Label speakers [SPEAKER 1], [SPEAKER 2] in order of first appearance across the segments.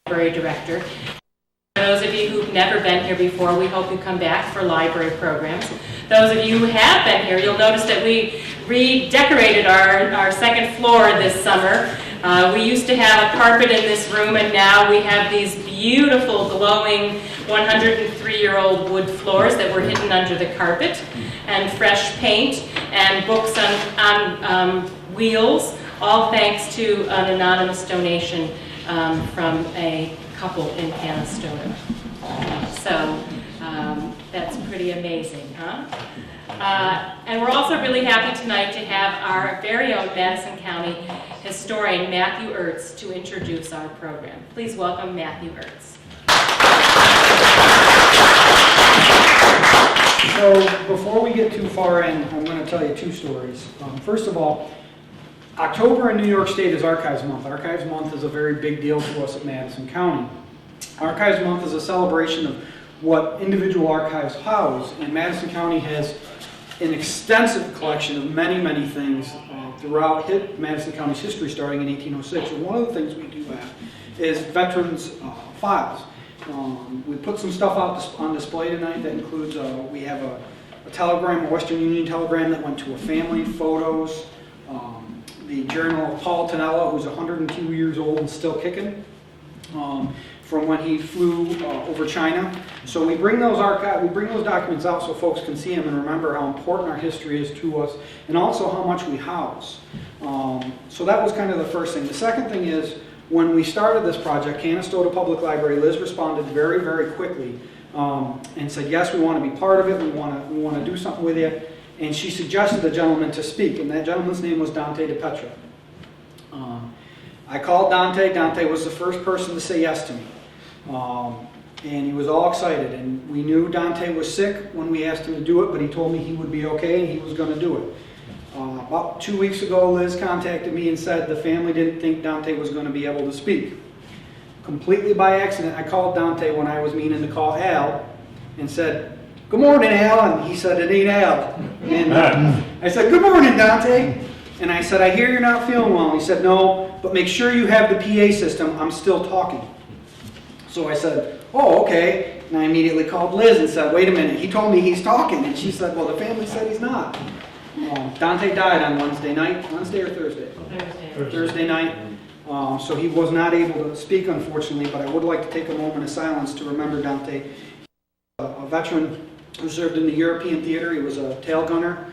[SPEAKER 1] library director. For those of you who've never been here before, we hope you come back for library programs. Those of you who have been here, you'll notice that we redecorated our second floor this summer. We used to have a carpet in this room, and now we have these beautiful, glowing 103-year-old wood floors that were hidden under the carpet, and fresh paint, and books on wheels, all thanks to an anonymous donation from a couple in Canastota. That's pretty amazing, huh? And we're also really happy tonight to have our very own Madison County historian, Matthew Ertz, to introduce our program. Please welcome Matthew Ertz.
[SPEAKER 2] So before we get too far in, I'm going to tell you two stories. First of all, October in New York State is Archives Month. Archives Month is a very big deal to us at Madison County. Archives Month is a celebration of what individual archives house, and Madison County has an extensive collection of many, many things throughout Madison County's history starting in 1806. And one of the things we do have is veterans' files. We put some stuff out on display tonight that includes, we have a telegram, a Western Union telegram that went to a family, photos, the journal of Paul Tonella, who's 102 years old and still kicking, from when he flew over China. So we bring those documents out so folks can see them and remember how important our history is to us, and also how much we house. So that was kind of the first thing. The second thing is, when we started this project, Canastota Public Library, Liz responded very, very quickly and said, yes, we want to be part of it, we want to do something with it. And she suggested a gentleman to speak, and that gentleman's name was Dante DePetra. I called Dante. Dante was the first person to say yes to me. And he was all excited, and we knew Dante was sick when we asked him to do it, but he told me he would be okay and he was going to do it. About 2 weeks ago, Liz contacted me and said the family didn't think Dante was going to be able to speak. Completely by accident, I called Dante when I was meaning to call Al and said, "Good morning, Al," and he said, "It ain't Al." And I said, "Good morning, Dante." And I said, "I hear you're not feeling well." And he said, "No, but make sure you have the PA system. I'm still talking." So I said, "Oh, okay." And I immediately called Liz and said, "Wait a minute, he told me he's talking." And she said, "Well, the family said he's not." Dante died on Wednesday night. Wednesday or Thursday? Thursday night. So he was not able to speak, unfortunately, but I would like to take a moment of silence to remember Dante. A veteran who served in the European theater. He was a tail gunner.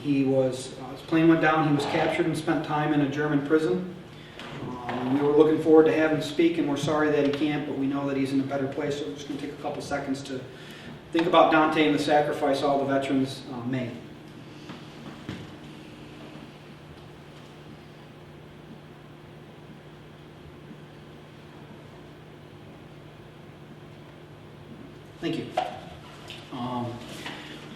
[SPEAKER 2] His plane went down. He was captured and spent time in a German prison. We were looking forward to having him speak, and we're sorry that he can't, but we know that he's in a better place, so we're just going to take a couple seconds to think about Dante and the sacrifice all the veterans made. Thank you.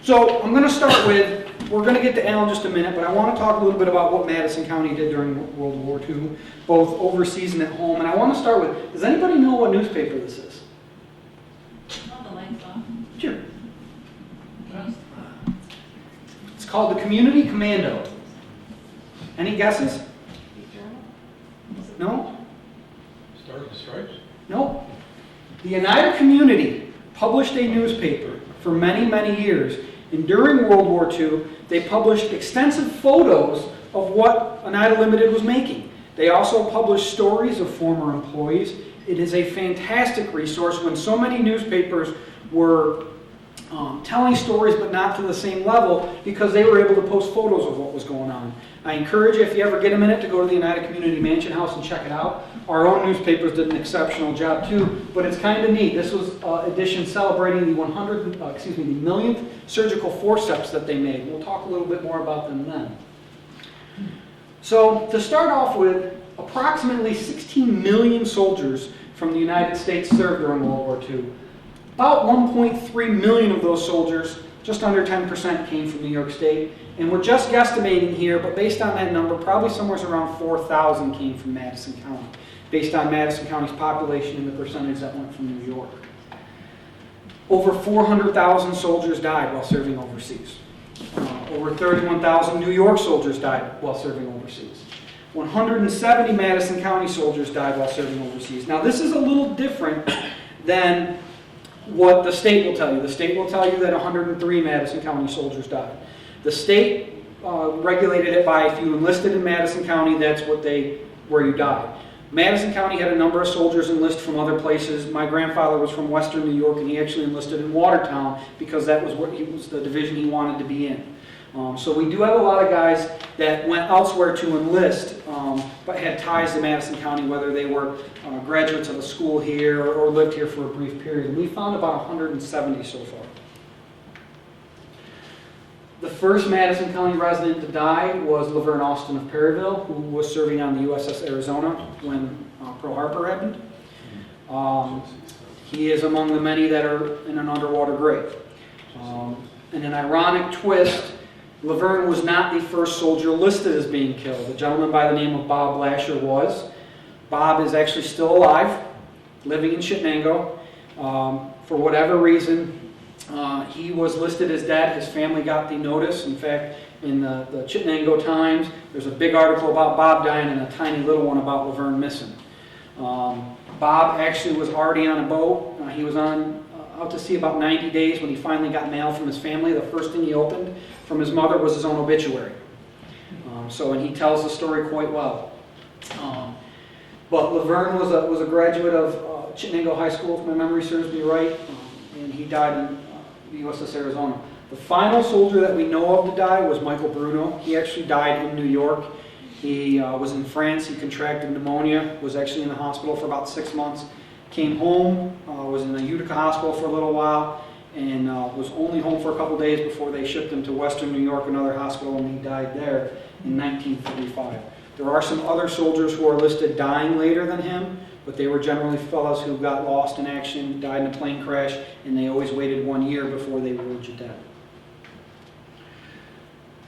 [SPEAKER 2] So I'm going to start with, we're going to get to Al in just a minute, but I want to talk a little bit about what Madison County did during World War II, both overseas and at home. And I want to start with, does anybody know what newspaper this is?
[SPEAKER 1] Oh, the lights off.
[SPEAKER 2] Sure. It's called the Community Commando. Any guesses? No?
[SPEAKER 3] Stars and Stripes?
[SPEAKER 2] Nope. The United Community published a newspaper for many, many years. And during World War II, they published extensive photos of what Oneida Limited was making. They also published stories of former employees. It is a fantastic resource when so many newspapers were telling stories but not to the same level because they were able to post photos of what was going on. I encourage you, if you ever get a minute, to go to the Oneida Community Mansion House and check it out. Our own newspapers did an exceptional job too, but it's kind of neat. This was edition celebrating the millionth surgical forceps that they made. We'll talk a little bit more about them then. So to start off with, approximately 16 million soldiers from the United States served during World War II. About 1.3 million of those soldiers, just under 10%, came from New York State. And we're just guesstimating here, but based on that number, probably somewhere around 4,000 came from Madison County, based on Madison County's population and the percentage that went from New York. Over 400,000 soldiers died while serving overseas. Over 31,000 New York soldiers died while serving overseas. 170 Madison County soldiers died while serving overseas. Now, this is a little different than what the state will tell you. The state will tell you that 103 Madison County soldiers died. The state regulated it by if you enlisted in Madison County, that's where you died. Madison County had a number of soldiers enlist from other places. My grandfather was from Western New York, and he actually enlisted in Watertown because that was the division he wanted to be in. So we do have a lot of guys that went elsewhere to enlist, but had ties to Madison County, whether they were graduates of a school here or lived here for a brief period. And we found about 170 so far. The first Madison County resident to die was Laverne Austin of Perryville, who was serving on the USS Arizona when Pearl Harbor happened. He is among the many that are in an underwater grave. In an ironic twist, Laverne was not the first soldier listed as being killed. A gentleman by the name of Bob Lasher was. Bob is actually still alive, living in Chittenango. For whatever reason, he was listed as dead. His family got the notice. In fact, in the Chittenango Times, there's a big article about Bob dying and a tiny little one about Laverne missing. Bob actually was already on a boat. He was out to sea about 90 days when he finally got mail from his family. The first thing he opened from his mother was his own obituary. And he tells the story quite well. But Laverne was a graduate of Chittenango High School, if my memory serves me right, and he died in the USS Arizona. The final soldier that we know of to die was Michael Bruno. He actually died in New York. He was in France. He contracted pneumonia, was actually in the hospital for about 6 months. Came home, was in the Utica hospital for a little while, and was only home for a couple days before they shipped him to Western New York, another hospital, and he died there in 1945. There are some other soldiers who are listed dying later than him, but they were generally fellows who got lost in action, died in a plane crash, and they always waited 1 year before they were legit dead.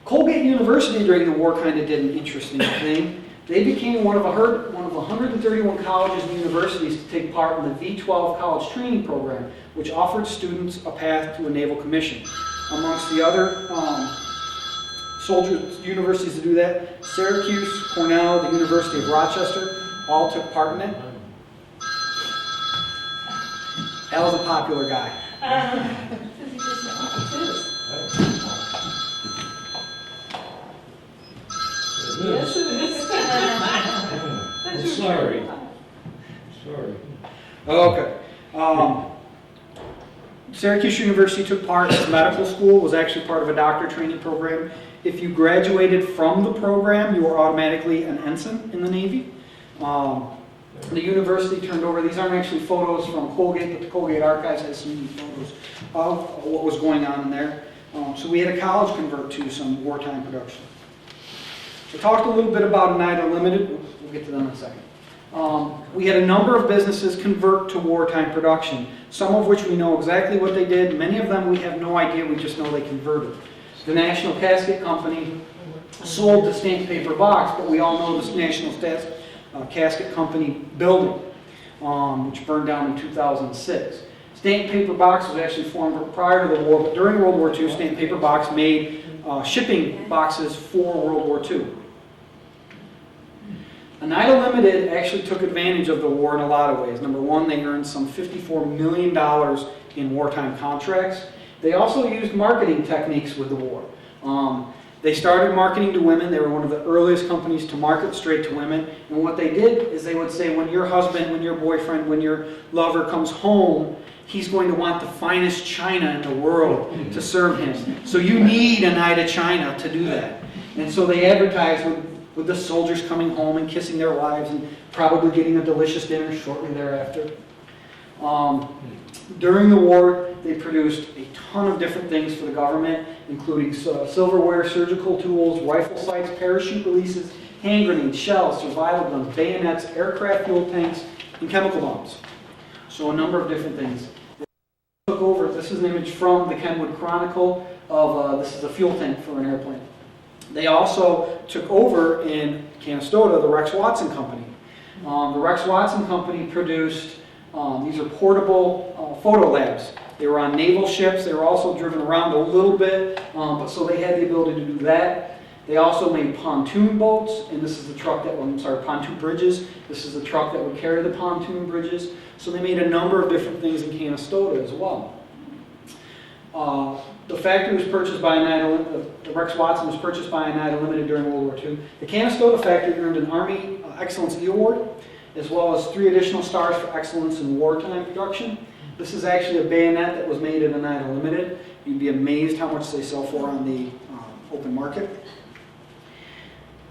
[SPEAKER 2] Colgate University during the war kind of did an interesting thing. They became one of 131 colleges and universities to take part in the V-12 college training program, which offered students a path to a naval commission. Amongst the other soldiers universities to do that, Syracuse, Cornell, the University of Rochester, all took part in it. Al was a popular guy.
[SPEAKER 4] Yes, it is.
[SPEAKER 3] I'm sorry.
[SPEAKER 2] Okay. Syracuse University took part in medical school, was actually part of a doctor training program. If you graduated from the program, you were automatically an ensign in the Navy. The university turned over, these aren't actually photos from Colgate, but the Colgate Archives has some neat photos of what was going on in there. So we had a college convert to some wartime production. We talked a little bit about Oneida Limited. We'll get to them in a second. We had a number of businesses convert to wartime production, some of which we know exactly what they did. Many of them we have no idea, we just know they converted. The National Casket Company sold the stamped paper box, but we all know the National Casket Company building, which burned down in 2006. Stamped paper box was actually formed prior to the war, but during World War II, stamped paper box made shipping boxes for World War II. Oneida Limited actually took advantage of the war in a lot of ways. Number one, they earned some $54 million in wartime contracts. They also used marketing techniques with the war. They started marketing to women. They were one of the earliest companies to market straight to women. And what they did is they would say, when your husband, when your boyfriend, when your lover comes home, he's going to want the finest china in the world to serve him. So you need Oneida china to do that. And so they advertised with the soldiers coming home and kissing their wives and probably getting a delicious dinner shortly thereafter. During the war, they produced a ton of different things for the government, including silverware, surgical tools, rifle sights, parachute releases, hand grenades, shells, survival guns, bayonets, aircraft fuel tanks, and chemical bombs. So a number of different things. They took over, this is an image from the Kenwood Chronicle of, this is a fuel tank for an airplane. They also took over in Canastota the Rex Watson Company. The Rex Watson Company produced, these are portable photo labs. They were on naval ships. They were also driven around a little bit, but so they had the ability to do that. They also made pontoon boats, and this is the truck that, I'm sorry, pontoon bridges. This is the truck that would carry the pontoon bridges. So they made a number of different things in Canastota as well. The factory was purchased by the Rex Watson was purchased by Oneida Limited during World War II. The Canastota factory earned an Army Excellence E Award, as well as 3 additional stars for excellence in wartime production. This is actually a bayonet that was made at Oneida Limited. You'd be amazed how much they sell for on the open market.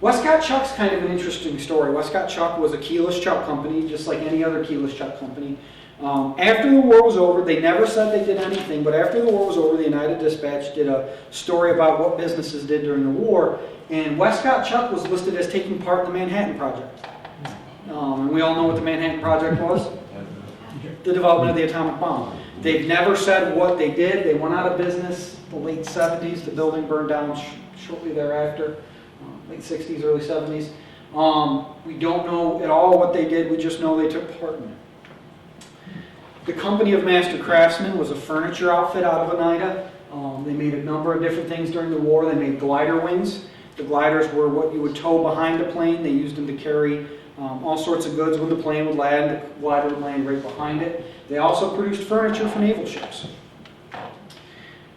[SPEAKER 2] Westcott Chuck's kind of an interesting story. Westcott Chuck was a keyless chuck company, just like any other keyless chuck company. After the war was over, they never said they did anything, but after the war was over, the United Dispatch did a story about what businesses did during the war, and Westcott Chuck was listed as taking part in the Manhattan Project. And we all know what the Manhattan Project was? The development of the atomic bomb. They've never said what they did. They went out of business in the late 70s. The building burned down shortly thereafter, late 60s, early 70s. We don't know at all what they did. We just know they took part in it. The Company of Master Craftsmen was a furniture outfit out of Oneida. They made a number of different things during the war. They made glider wings. The gliders were what you would tow behind a plane. They used them to carry all sorts of goods. When the plane would land, the glider would land right behind it. They also produced furniture for naval ships.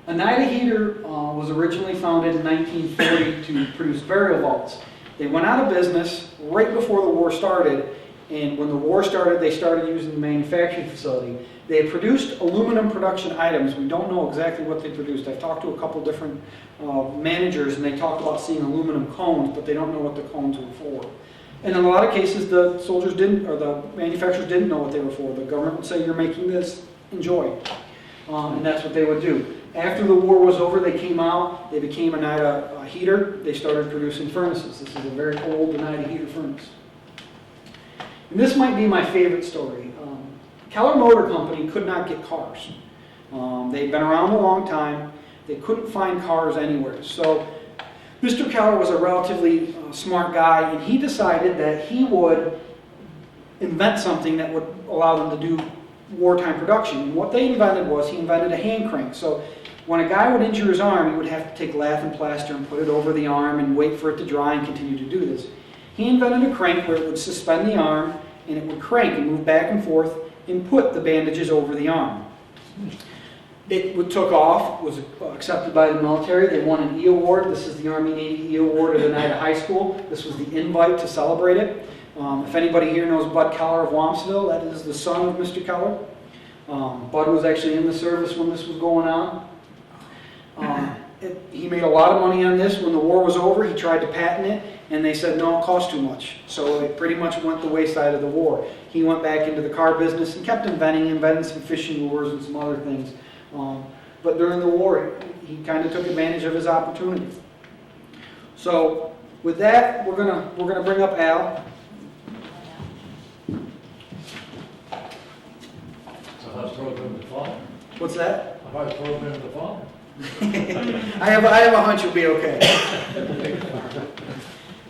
[SPEAKER 2] Oneida Heater was originally founded in 1940 to produce burial vaults. They went out of business right before the war started, and when the war started, they started using the manufacturing facility. They produced aluminum production items. We don't know exactly what they produced. I've talked to a couple different managers, and they talked about seeing aluminum cones, but they don't know what the cones were for. And in a lot of cases, the soldiers didn't, or the manufacturers didn't know what they were for. The government would say, "You're making this, enjoy." And that's what they would do. After the war was over, they came out, they became Oneida Heater. They started producing furnaces. This is a very old Oneida Heater furnace. And this might be my favorite story. Keller Motor Company could not get cars. They'd been around a long time. They couldn't find cars anywhere. So Mr. Keller was a relatively smart guy, and he decided that he would invent something that would allow them to do wartime production. And what they invented was, he invented a hand crank. So when a guy would injure his arm, he would have to take lath and plaster and put it over the arm and wait for it to dry and continue to do this. He invented a crank where it would suspend the arm, and it would crank and move back and forth and put the bandages over the arm. It took off, was accepted by the military. They won an E Award. This is the Army Navy E Award at Oneida High School. This was the invite to celebrate it. If anybody here knows Bud Keller of Wampsville, that is the son of Mr. Keller. Bud was actually in the service when this was going on. He made a lot of money on this. When the war was over, he tried to patent it, and they said, no, it costs too much. So it pretty much went the wayside of the war. He went back into the car business and kept inventing some fishing lures and some other things. But during the war, he kind of took advantage of his opportunity. So with that, we're gonna bring up Al.
[SPEAKER 3] So how's program to fall?
[SPEAKER 2] What's that?
[SPEAKER 3] How's program to fall?
[SPEAKER 2] I have a hunch you'll be okay.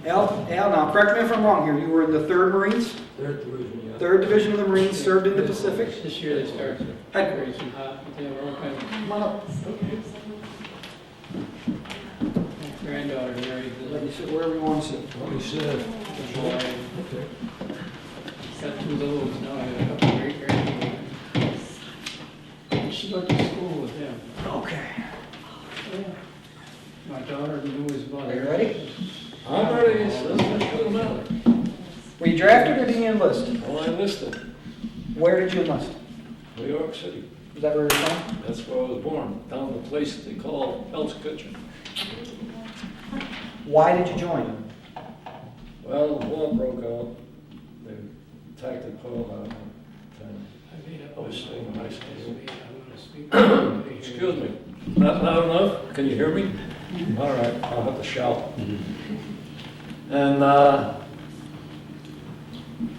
[SPEAKER 2] Al, now correct me if I'm wrong here. You were in the 3rd Marines?
[SPEAKER 3] 3rd Division, yeah.
[SPEAKER 2] 3rd Division of the Marines, served in the Pacific.
[SPEAKER 5] This year they start
[SPEAKER 2] Headquarters.
[SPEAKER 5] very hot, but they have all kinds of
[SPEAKER 2] Come on up.
[SPEAKER 5] granddaughter married
[SPEAKER 2] Let you
[SPEAKER 5] the
[SPEAKER 2] sit wherever you want to sit.
[SPEAKER 3] What he said.
[SPEAKER 5] boy.
[SPEAKER 3] Okay.
[SPEAKER 5] Got 2 little ones now, I got a couple great grandchildren. And she went to school with them.
[SPEAKER 2] Okay.
[SPEAKER 5] My daughter knew his mother.
[SPEAKER 2] Are you ready?
[SPEAKER 3] I'm ready, so let's put him out.
[SPEAKER 2] Were you drafted or did you enlist?
[SPEAKER 3] Well, I enlisted,
[SPEAKER 2] Where did you enlist?
[SPEAKER 3] New York City.
[SPEAKER 2] Is that where you're from?
[SPEAKER 3] That's where I was born, down the place they call Hell's Kitchen.
[SPEAKER 2] Why did you join?
[SPEAKER 3] Well, the war broke out. They attacked the Pearl Harbor.
[SPEAKER 5] I made up
[SPEAKER 3] I was staying in high school.
[SPEAKER 5] I'm gonna speak.
[SPEAKER 3] Excuse me, not loud enough? Can you hear me? All right, I'll have to shout. And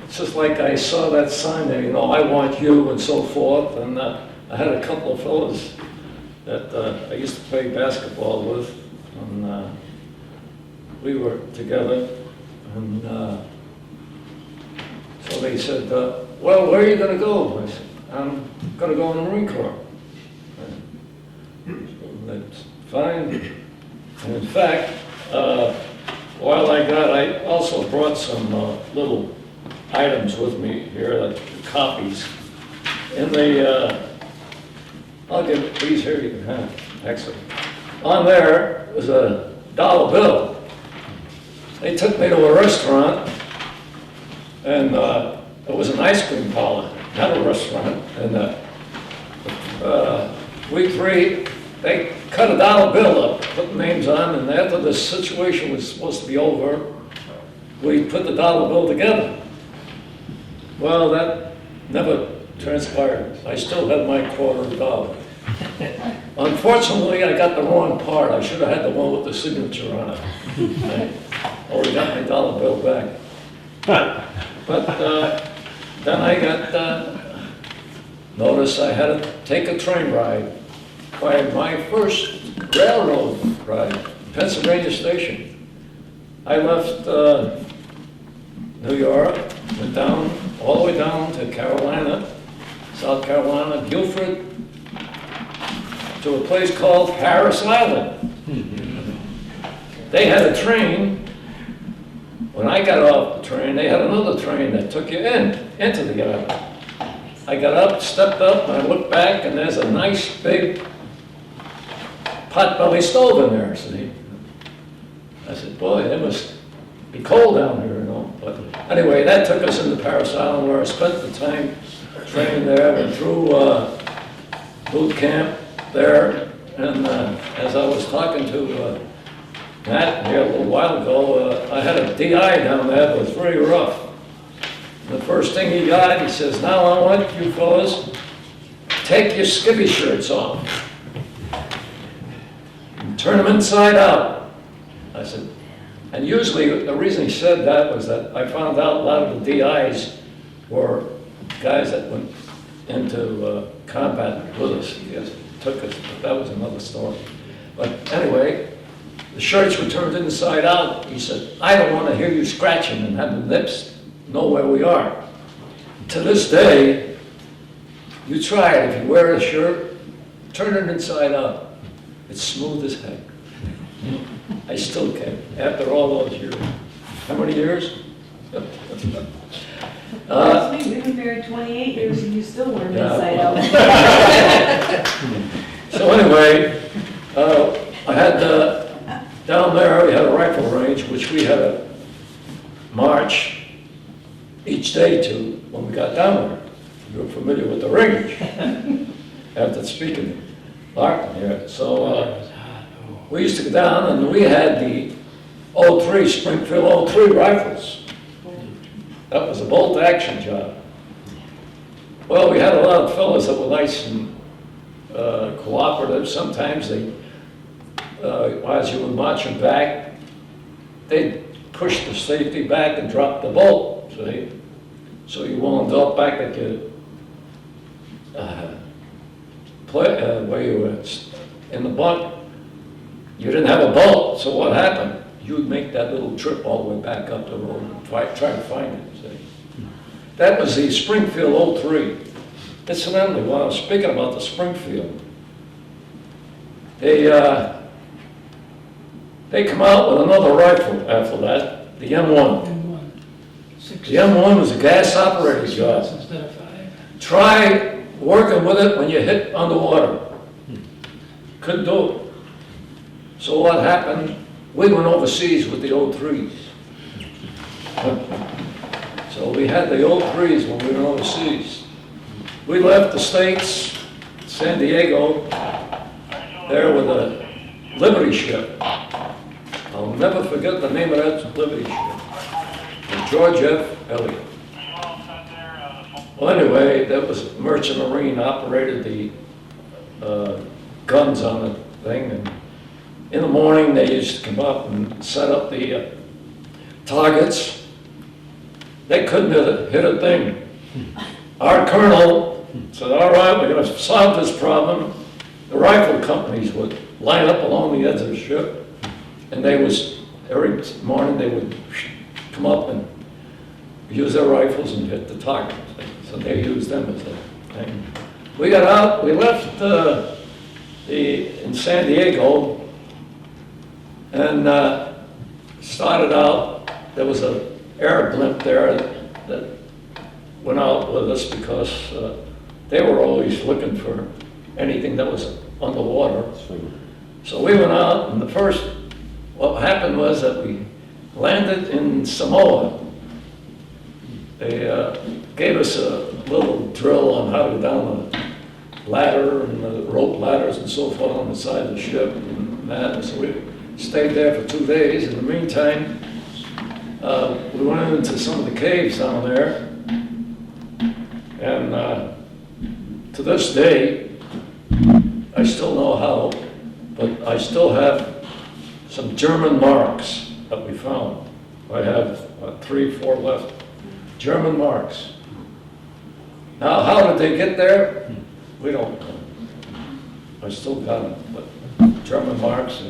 [SPEAKER 3] it's just like I saw that sign there, you know, I want you and so forth. And I had a couple of fellas that I used to play basketball with, and we were together. And so they said, well, where are you going to go? I said, I'm going to go in the Marine Corps. That's fine. And in fact, While I also brought some little items with me here, like copies. In the, I'll give these here, you can have, excellent. On there was a dollar bill. They took me to a restaurant, and it was an ice cream parlor, not a restaurant. And week 3, they cut a dollar bill up, put names on, and after the situation was supposed to be over, we put the dollar bill together. Well, that never transpired. I still had my $0.25. Unfortunately, I got the wrong part. I should have had the one with the signature on it. I already got my dollar bill back. But then I got notice I had to take a train ride by my first railroad ride, Pennsylvania Station. I left New York, went down, all the way down to Carolina, South Carolina, Guilford, to a place called Harris Island. They had a train. When I got off the train, they had another train that took you into the island. I got up, stepped up, and I looked back, and there's a nice big pot-belly stove in there, see? I said, boy, it must be cold down here, you know. But anyway, that took us into Paris Island, where I spent the time training there, went through boot camp there, and as I was talking to Matt here a little while ago, I had a DI down there that was very rough. And the first thing he got, he says, now I want you fellas, take your skivvy shirts off. And turn them inside out. I said, and usually the reason he said that was that I found out a lot of the DIs were guys that went into combat with us. Yes, took us, but that was another story. But anyway, the shirts were turned inside out. He said, I don't want to hear you scratching and have the lips know where we are. To this day, you try it. If you wear a shirt, turn it inside out. It's smooth as heck. I still can, after all those years. How many years?
[SPEAKER 4] We've been married 28 years and you still wear them inside out.
[SPEAKER 3] So anyway, I had down there, we had a rifle range, which we had to march each day to when we got down there. You were familiar with the range after speaking Larkin here. So we used to go down, and we had the '03 Springfield '03 rifles. That was a bolt action job. Well, we had a lot of fellas that were nice and cooperative. Sometimes they, as you were marching back, they'd push the safety back and drop the bolt, see? So you wound up back at your where you were in the bunk. You didn't have a bolt, so what happened? You would make that little trip all the way back up the road and try to find it, see? That was the Springfield '03. Incidentally, while I was speaking about the Springfield, they come out with another rifle after that, the M1. The M1 was a gas-operated job.
[SPEAKER 5] Instead of 5.
[SPEAKER 3] Try working with it when you hit underwater. Couldn't do it. So what happened? We went overseas with the '03s. So we had the '03s when we were overseas. We left the States, San Diego, there with a Liberty ship. I'll never forget the name of that Liberty ship. George F. Elliott. Well, anyway, that was Merchant Marine operated the guns on the thing, and in the morning they used to come up and set up the targets. They couldn't hit a thing. Our colonel said, all right, we're going to solve this problem. The rifle companies would line up along the edge of the ship, and every morning they would come up and use their rifles and hit the target. So they used them as a thing. We got out, we left in San Diego, and started out, there was an air blimp there that went out with us because they were always looking for anything that was underwater. So we went out, and what happened was that we landed in Samoa. They gave us a little drill on how to go down the ladder and the rope ladders and so forth on the side of the ship and that. And so we stayed there for 2 days. In the meantime, we went into some of the caves down there. And to this day, I still know how, but I still have some German marks that we found. I have 3, 4 left. German marks. Now, how did they get there? We don't know. I still got them, but German marks.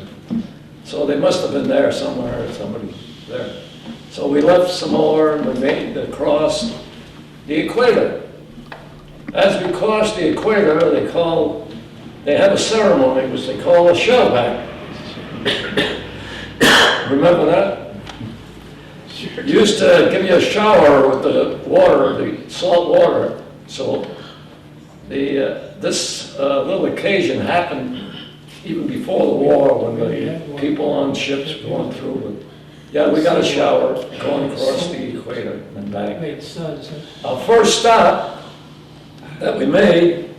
[SPEAKER 3] So they must have been there somewhere, somebody there. So we left Samoa and we made the cross the equator. As we crossed the equator, they have a ceremony which they call a shellback. Remember that? Used to give you a shower with the water, the salt water. So this little occasion happened even before the war when the people on ships were going through. Yeah, we got a shower going across the equator and back. Our first stop that we made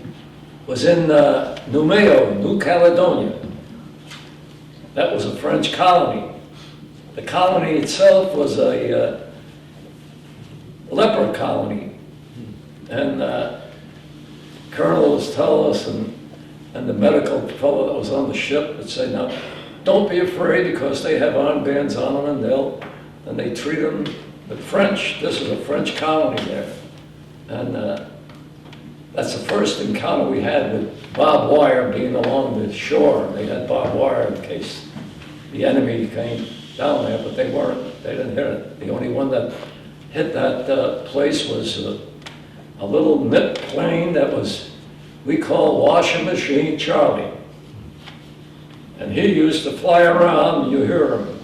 [SPEAKER 3] was in Noumea, New Caledonia. That was a French colony. The colony itself was a leper colony. And Colonel was telling us, and the medical fellow that was on the ship would say, now, don't be afraid because they have armbands on them and they treat them with French. This is a French colony there. And that's the first encounter we had with barbed wire being along the shore. They had barbed wire in case the enemy came down there, but they didn't hit it. The only one that hit that place was a little nip plane that we call Washing Machine Charlie. And he used to fly around, and you hear him.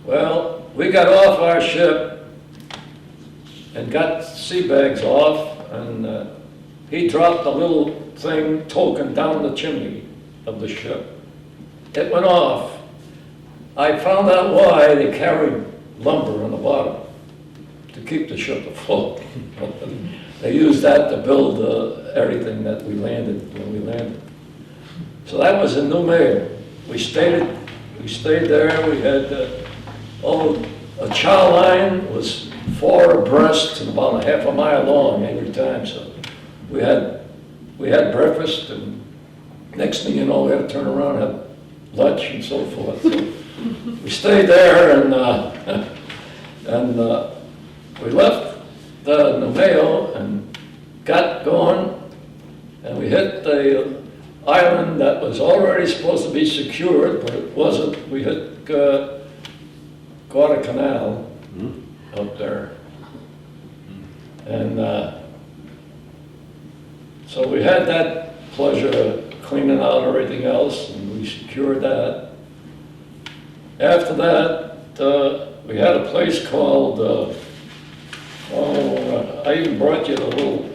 [SPEAKER 3] Well, we got off our ship and got sea bags off, and he dropped a little thing token down the chimney of the ship. It went off. I found out why they carried lumber on the bottom to keep the ship afloat. They used that to build everything that we landed when we landed. So that was in Noumea. We stayed there. We had a chow line was 4 abreast and about a half a mile long every time. So we had breakfast, and next thing you know, we had to turn around and have lunch and so forth. So we stayed there, and we left the Noumea and got going, and we hit the island that was already supposed to be secured, but it wasn't. We hit Guadalcanal up there, and so we had that pleasure of cleaning out everything else, and we secured that. After that, we had a place called, I even brought you the little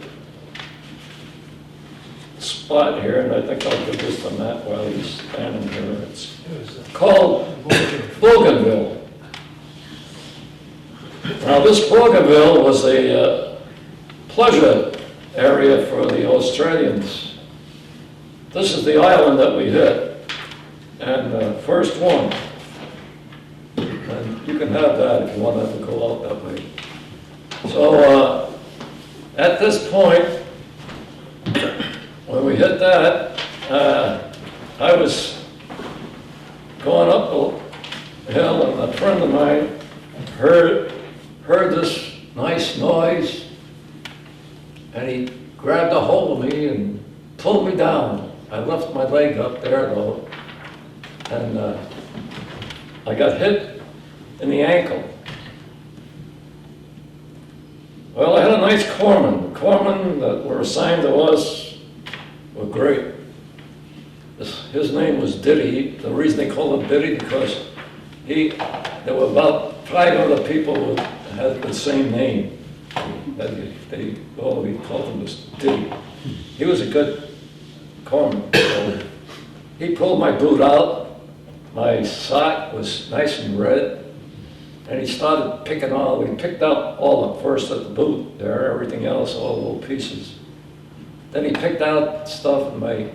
[SPEAKER 3] spot here, and I think I'll give this to Matt while he's standing here. It's called Bougainville. Now, this Bougainville was a pleasure area for the Australians. This is the island that we hit, and the first one. And you can have that if you want to go out that way. So at this point, when we hit that, I was going up a hill, and a friend of mine heard this nice noise, and he grabbed a hold of me and pulled me down. I left my leg up there though, and I got hit in the ankle. Well, I had a nice corpsman. The corpsmen that were assigned to us were great. His name was Diddy. The reason they called him Diddy because they there were about 5 other people who had the same name. They all we called him was Diddy. He was a good corpsman. So he pulled my boot out. My sock was nice and red. And he started picking he picked out all the first at the boot there, everything else, all the little pieces. Then he picked out stuff in my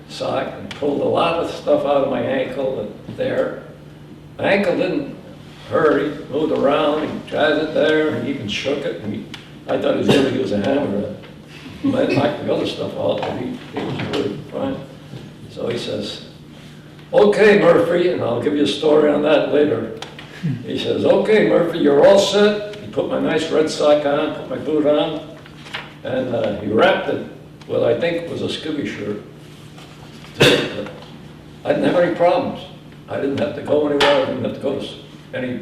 [SPEAKER 3] sock and pulled a lot of stuff out of my ankle there. My ankle didn't hurt, he moved around, he dragged it there, and he even shook it. And I thought he was going to use a hammer to knock the other stuff out, but he was really fine. So he says, "Okay, Murphy," and I'll give you a story on that later. He says, "Okay, Murphy, you're all set." He put my nice red sock on, put my boot on, and he wrapped it with, I think it was a skivvy shirt. I didn't have any problems. I didn't have to go anywhere, I didn't have to go to any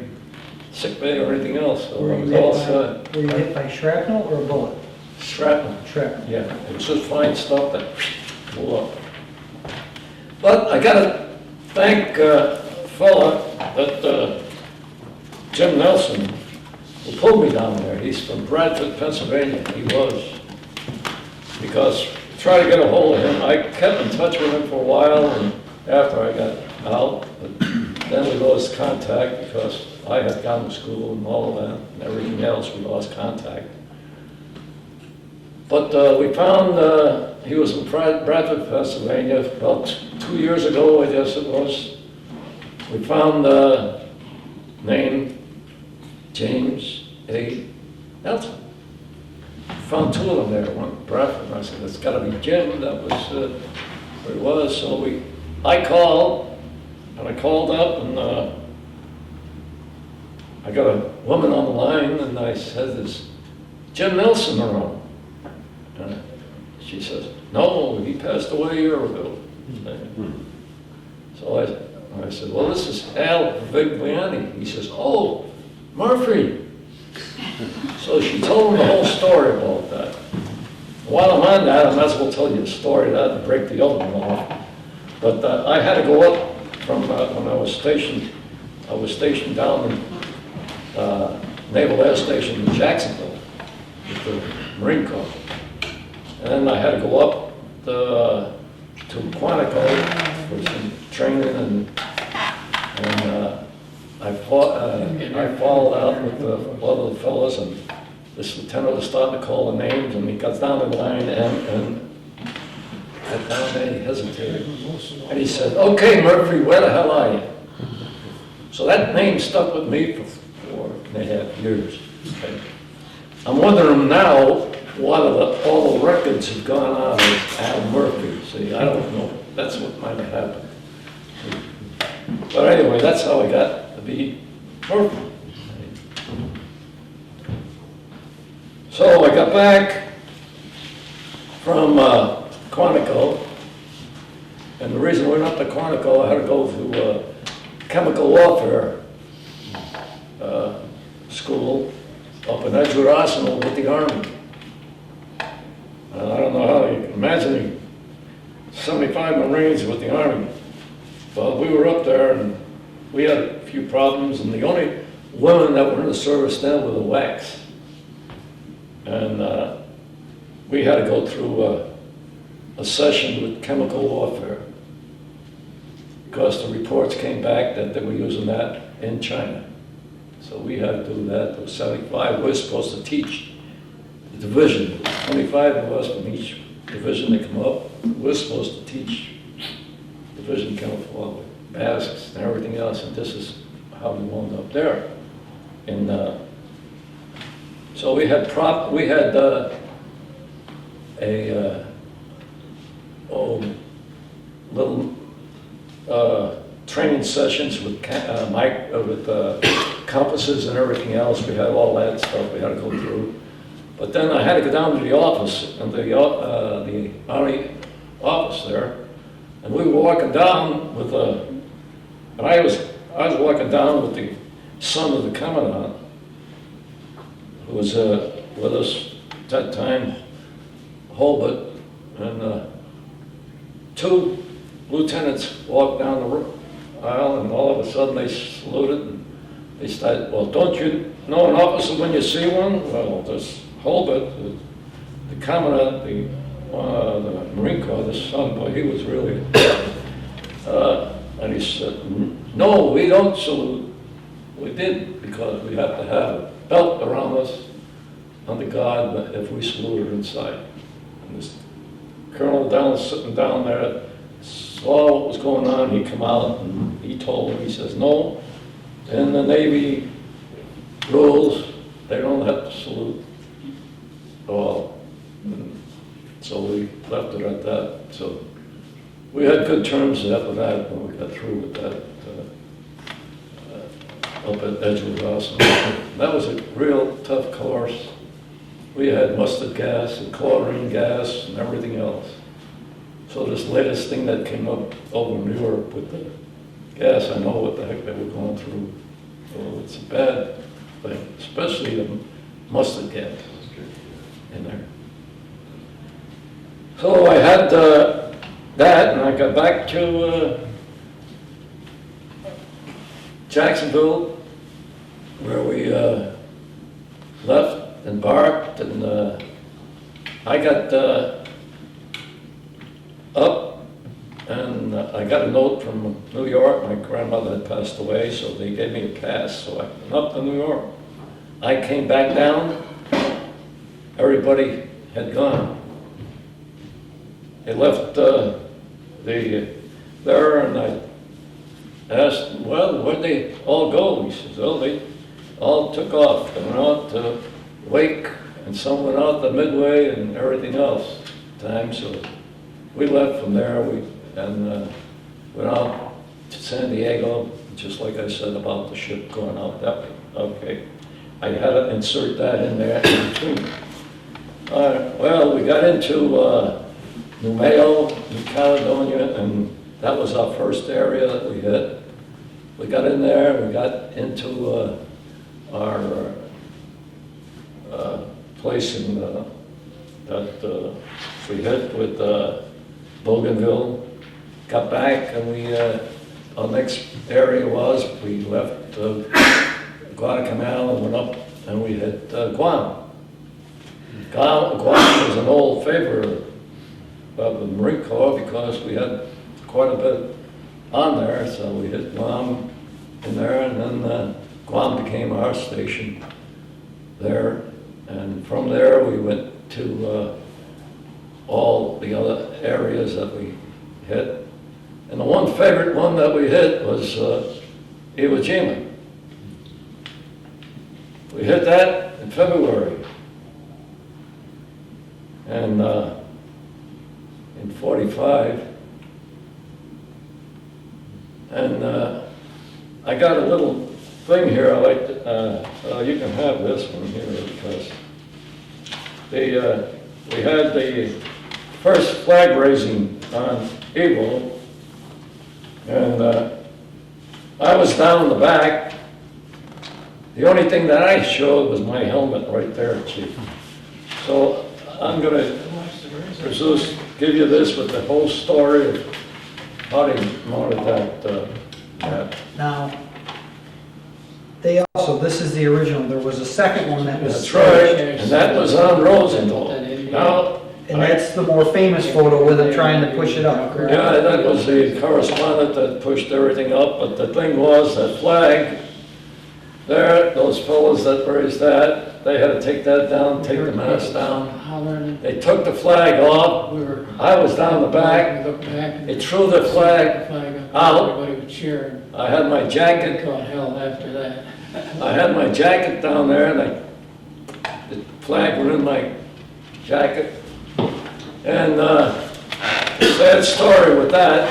[SPEAKER 3] sick bay or anything else, so I was all set.
[SPEAKER 2] Were you hit by shrapnel or a bullet?
[SPEAKER 3] Shrapnel.
[SPEAKER 2] Shrapnel.
[SPEAKER 3] Yeah, it was just fine stuff that blew up. But I gotta thank a fella that, Jim Nelson, who pulled me down there. He's from Bradford, Pennsylvania, he was. Because try to get a hold of him, I kept in touch with him for a while, and after I got out, but then we lost contact because I had gone to school and all of that, and everything else, we lost contact. But we found, he was in Bradford, Pennsylvania, about 2 years ago, I guess it was. We found name James A. Nelson. Found 2 of them there, one in Bradford, and I said, "It's got to be Jim." That was where it was. So I called, and I called up, and I got a woman on the line, and I said, "Is Jim Nelson around?" And she says, "No, he passed away a year ago." So I said, "Well, this is Al Paviglianti." He says, "Oh, Murphy." So she told him the whole story about that. While I'm on that, I might as well tell you the story of that and break the other one off. But I had to go up from when I was stationed down in Naval Air Station in Jacksonville with the Marine Corps. And then I had to go up to Quantico for some training, and I followed out with one of the fellows, and this lieutenant was starting to call the names, and he got down the line, and I found that he hesitated. And he said, "Okay, Murphy, where the hell are you?" So that name stuck with me for 4.5 years. Okay. I'm wondering now, what all the records have gone on with Al Murphy. See, I don't know. That's what might have happened. But anyway, that's how I got to be Murphy. So I got back from Quantico, and the reason we went up to Quantico, I had to go to chemical warfare school up in Edgewood Arsenal with the Army. I don't know how you can imagine 75 Marines with the Army. But we were up there, and we had a few problems, and the only women that were in the service then were the WACs. And we had to go through a session with chemical warfare because the reports came back that they were using that in China. So we had to do that. There were 75. We were supposed to teach the division. 25 of us from each division that come up. We're supposed to teach division chemical with masks and everything else, and this is how we wound up there. And so we had little training sessions with compasses and everything else. We had all that stuff we had to go through. But then I had to go down to the office, and the Army office there, and we were walking down with and I was walking down with the son of the commandant, who was with us at that time, Holbert, and 2 lieutenants walked down the aisle, and all of a sudden they saluted, and They said, well, don't you know an officer when you see one? Well, just hold it. The commandant, the Marine Corps, the son, boy, he was really, and he said, no, we don't salute. We did, because we have to have a belt around us under guard if we saluted inside. And this colonel down, sitting down there, saw what was going on. He come out and he told him, he says, no, in the Navy rules, they don't have to salute at all. And so we left it at that. So we had good terms after that when we got through with that up at Edgewood House. That was a real tough course. We had mustard gas and chlorine gas and everything else. So this latest thing that came up over in Europe with the gas, I know what the heck they were going through. So it's a bad thing, especially the mustard gas in there. So I had that, and I got back to Jacksonville, where we left, embarked, and I got up, and I got a note from New York. My grandmother had passed away, so they gave me a pass. So I went up to New York. I came back down. Everybody had gone. They left there, and I asked, well, where'd they all go? He says, well, they all took off. They went out to Wake, and some went out to Midway, and everything else. So we left from there, and went out to San Diego, just like I said about the ship going out that way. Okay, I had to insert that in there in between. Well, we got into New Mayo, New Caledonia, and that was our first area that we hit. We got in there, we got into our place in that we hit with Bougainville. Got back, and we our next area was we left Guadalcanal and went up, and we hit Guam. Guam was an old favorite of the Marine Corps because we had quite a bit on there, so we hit Guam in there, and then Guam became our station there, and from there we went to all the other areas that we hit. And the one favorite one that we hit was Iwo Jima. We hit that in February. And in 45. And I got a little thing here. I like to, you can have this one here because we had the first flag raising on Iwo. And I was down in the back. The only thing that I showed was my helmet right there, Chief. So I'm going to give you this with the whole story of how they mounted that.
[SPEAKER 2] Now, they also, this is the original, there was a second one that was.
[SPEAKER 3] That's right, and that was on Rosenthal. Now,
[SPEAKER 2] And that's the more famous photo with them trying to push it up.
[SPEAKER 3] yeah, that was the correspondent that pushed everything up, but the thing was, that flag, there, those fellows that raised that, they had to take that down, take the mast down. They took the flag off. I was down the back. They threw the flag out.
[SPEAKER 5] Everybody was cheering.
[SPEAKER 3] I had my jacket.
[SPEAKER 5] Caught hell after that.
[SPEAKER 3] I had my jacket down there, and the flag went in my jacket. And sad story with that,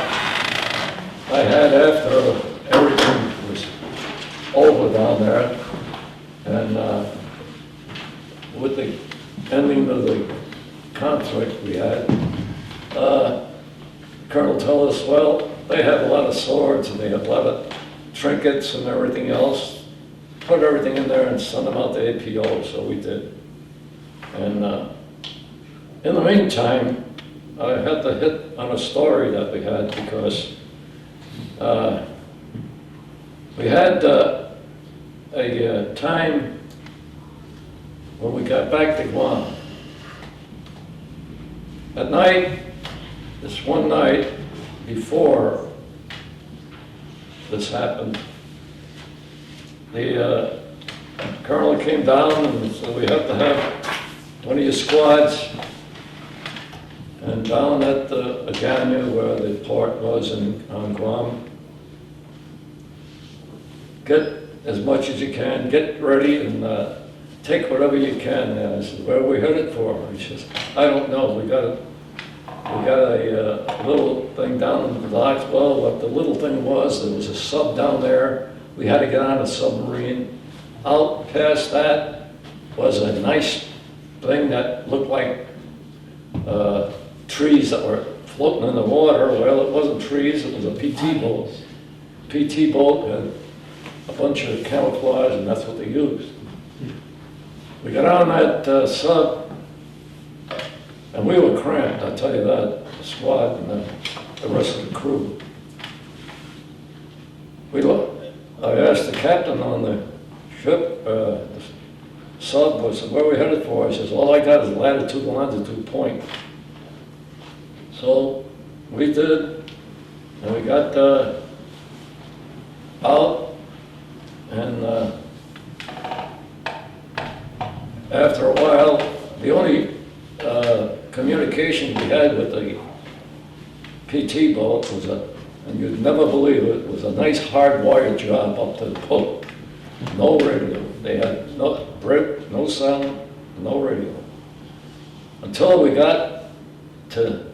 [SPEAKER 3] I had after everything was over down there, and with the ending of the conflict we had, Colonel told us, well, they have a lot of swords and they have a lot of trinkets and everything else. Put everything in there and send them out to APO, so we did. And in the meantime, I had to hit on a story that we had because we had a time when we got back to Guam. At night, this one night before this happened, the colonel came down and said we have to have one of your squads, and down at the Agana where the port was on Guam, get as much as you can, get ready and take whatever you can. And I said, where are we headed for? He says, I don't know, we got a little thing down in the docks. Well, what the little thing was, there was a sub down there. We had to get on a submarine. Out past that was a nice thing that looked like trees that were floating in the water. Well, it wasn't trees, it was a PT boat. PT boat had a bunch of camouflage, and that's what they used. We got on that sub, and we were cramped, I'll tell you that, the squad and the rest of the crew. I asked the captain on the ship, the sub, I said, where are we headed for? He says, all I got is latitude and longitude point. So we did, and we got out, and after a while, the only communication we had with the PT boat was and you'd never believe it, was a nice hard-wired job up to the boat. No radio. They had no sound, no radio. Until we got to a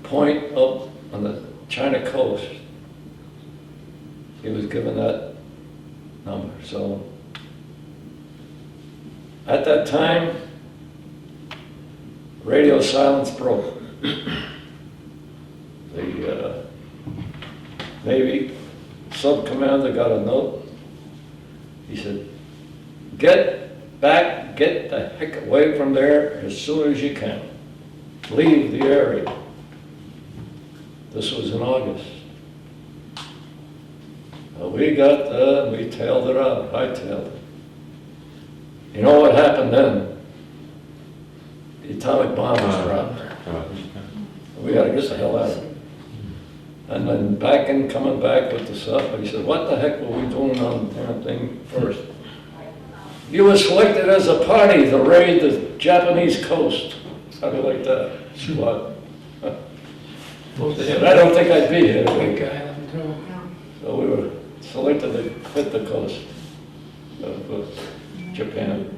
[SPEAKER 3] point up on the China coast. He was given that number. So at that time, radio silence broke. The Navy sub-commander got a note. He said, get back, get the heck away from there as soon as you can. Leave the area. This was in August. We got we tailed it up, I tailed it. You know what happened then? The atomic bomb was dropped. We got to get the hell out of it. And then coming back with the stuff, he said, what the heck were we doing on the damn thing first? You were selected as a party to raid the Japanese coast. How do you like that? Squad. I don't think I'd be here. So we were selected to hit the coast of Japan.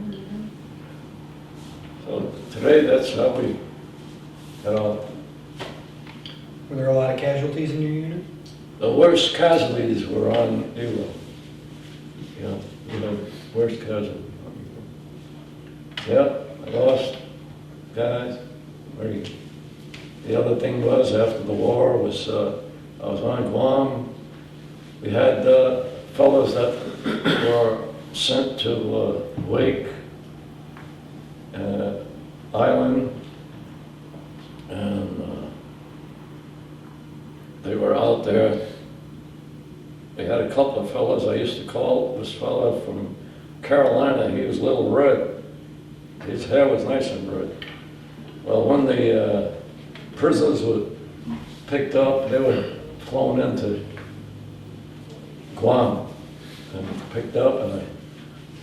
[SPEAKER 3] So today, that's how we got on.
[SPEAKER 2] Were there a lot of casualties in your unit?
[SPEAKER 3] The worst casualties were on Eagle. Worst casualties. Yeah, I lost guys. The other thing was, after the war, I was on Guam. We had fellows that were sent to Wake Island, and they were out there. They had a couple of fellows. I used to call this fellow from Carolina. He was Little Red. His hair was nice and red. Well, when the prisoners were picked up, they were flown into Guam and picked up, and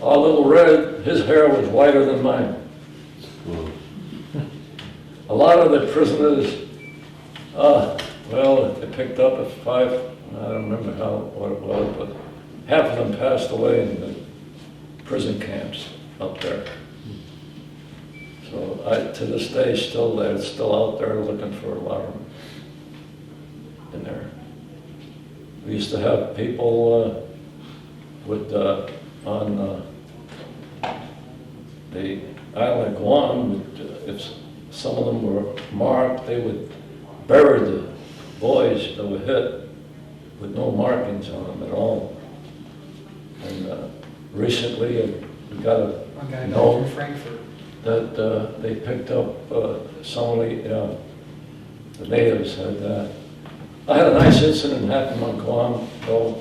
[SPEAKER 3] our Little Red, his hair was whiter than mine. A lot of the prisoners, well, they picked up at 5, I don't remember what it was, but half of them passed away in the prison camps up there. So to this day, they're still out there looking for a lot of them in there. We used to have people on the island of Guam, if some of them were marked, they would bury the boys that were hit with no markings on them at all. And recently, we got a note
[SPEAKER 2] from Frankfurt
[SPEAKER 3] that they picked up some of the natives had that. I had a nice incident happen on Guam, though,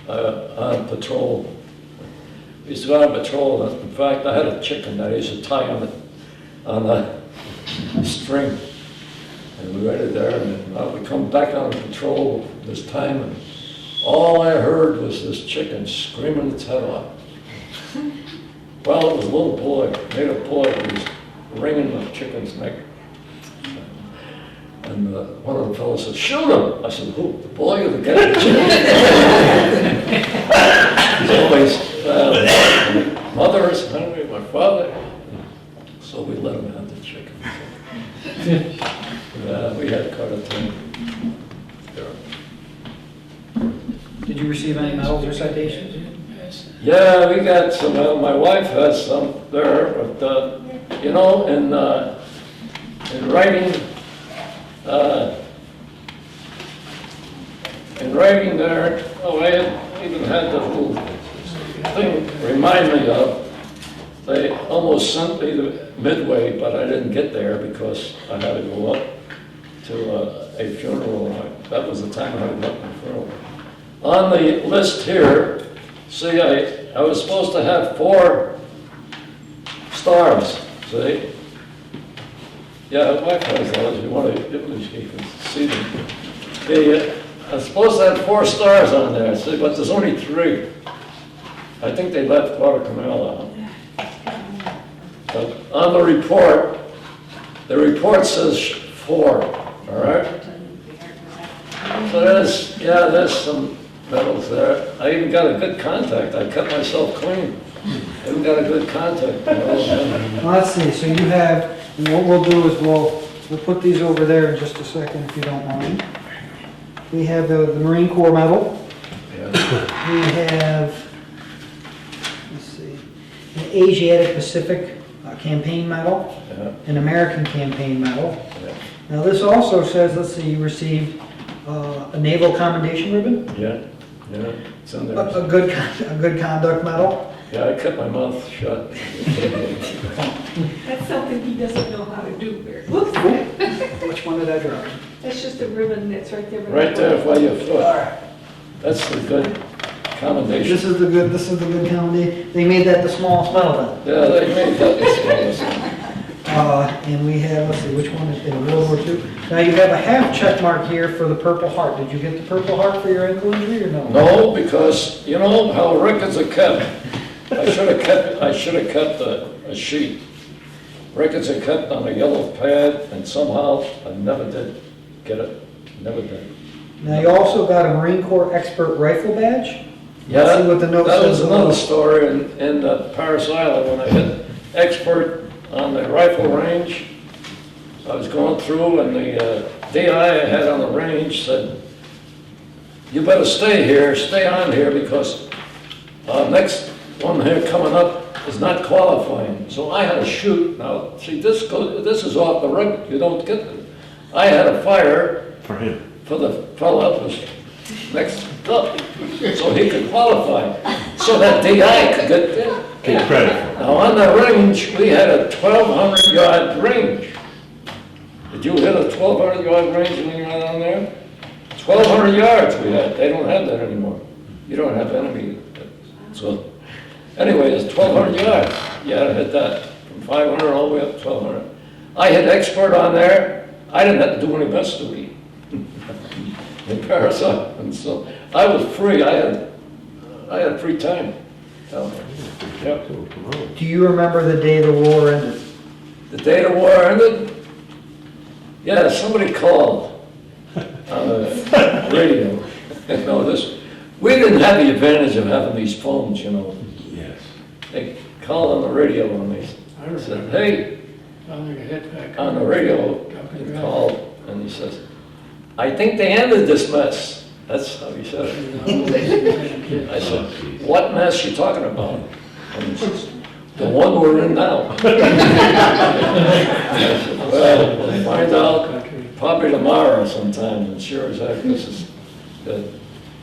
[SPEAKER 3] on patrol. We used to go on patrol. In fact, I had a chicken that I used to tie on a string. And we waited there, and we come back on patrol this time, and all I heard was this chicken screaming its head off. Well, it was a little boy, native boy, who was wringing the chicken's neck. And one of the fellows said, "Shoot him!" I said, "Who? The boy or the guy?" He's always, mother is hungry, my father. So we let him have the chicken. Yeah, we had quite a time.
[SPEAKER 2] Did you receive any medals or citations?
[SPEAKER 3] Yeah, we got some, my wife has some there, but, you know, in writing, there, oh, I even had the little thing remind me of, they almost sent me to Midway, but I didn't get there because I had to go up to a funeral. That was the time I went to the funeral. On the list here, see, I was supposed to have 4 stars, see? Yeah, my wife has those, you want to, you can see them. I was supposed to have 4 stars on there, see, but there's only 3. I think they left Guadalcanal out. But on the report says 4, all right? So there's some medals there. I even got a good contact. I kept myself clean. I even got a good contact.
[SPEAKER 2] Well, let's see, so you have, and what we'll do is we'll put these over there in just a second, if you don't mind. We have the Marine Corps medal.
[SPEAKER 3] Yeah.
[SPEAKER 2] We have, let's see, an Asiatic Pacific campaign medal,
[SPEAKER 3] Yeah.
[SPEAKER 2] an American campaign medal.
[SPEAKER 3] Yeah.
[SPEAKER 2] Now this also says, let's see, you received a Naval Commendation Ribbon,
[SPEAKER 3] Yeah, it's in there.
[SPEAKER 2] a good conduct medal.
[SPEAKER 3] Yeah, I kept my mouth shut.
[SPEAKER 4] That's something he doesn't know how to do, Barry. Whoops.
[SPEAKER 2] Which one did I drop?
[SPEAKER 4] That's just a ribbon that's right there.
[SPEAKER 3] Right there by your foot. That's the good commendation.
[SPEAKER 2] This is the good commendation. They made that the smallest medal then.
[SPEAKER 3] Yeah, they made that the smallest.
[SPEAKER 2] And we have, let's see, which one is in World War II? Now you have a half check mark here for the Purple Heart. Did you get the Purple Heart for your ankle injury or no?
[SPEAKER 3] No, because you know how records are kept. I should have kept a sheet. Records are kept on a yellow pad, and somehow I never did get it. Never did.
[SPEAKER 2] Now you also got a Marine Corps Expert Rifle Badge.
[SPEAKER 3] Yeah,
[SPEAKER 2] Let's see what the note
[SPEAKER 3] that was
[SPEAKER 2] says.
[SPEAKER 3] another story in Paris Island when I hit expert on the rifle range. I was going through, and the DI I had on the range said, "You better stay on here because next one here coming up is not qualifying." So I had to shoot. Now, see, this is off the record. You don't get it. I had to fire
[SPEAKER 6] For him.
[SPEAKER 3] for the fellow that was next up, so he could qualify, so that DI could get there.
[SPEAKER 6] Get credit.
[SPEAKER 3] Now, on the range, we had a 1,200-yard range. Did you hit a 1,200-yard range when you went on there? 1,200 yards we had. They don't have that anymore. You don't have enemy. So, anyway, it's 1,200 yards. You had to hit that from 500 all the way up to 1,200. I hit expert on there. I didn't have to do any best to me in Paris, and so I was free. I had free time. Yep.
[SPEAKER 2] Do you remember the day the war ended?
[SPEAKER 3] The day the war ended? Yeah, somebody called on the radio. No, we didn't have the advantage of having these phones, you know.
[SPEAKER 6] Yes.
[SPEAKER 3] They called on the radio and they said, "Hey," on the radio, he called and he says, "I think they ended this mess." That's how he said it. I said, "What mess you talking about?" And he says, "The one we're in now." I said, "Well, we'll find out probably tomorrow sometime." And sure as heck, this is good.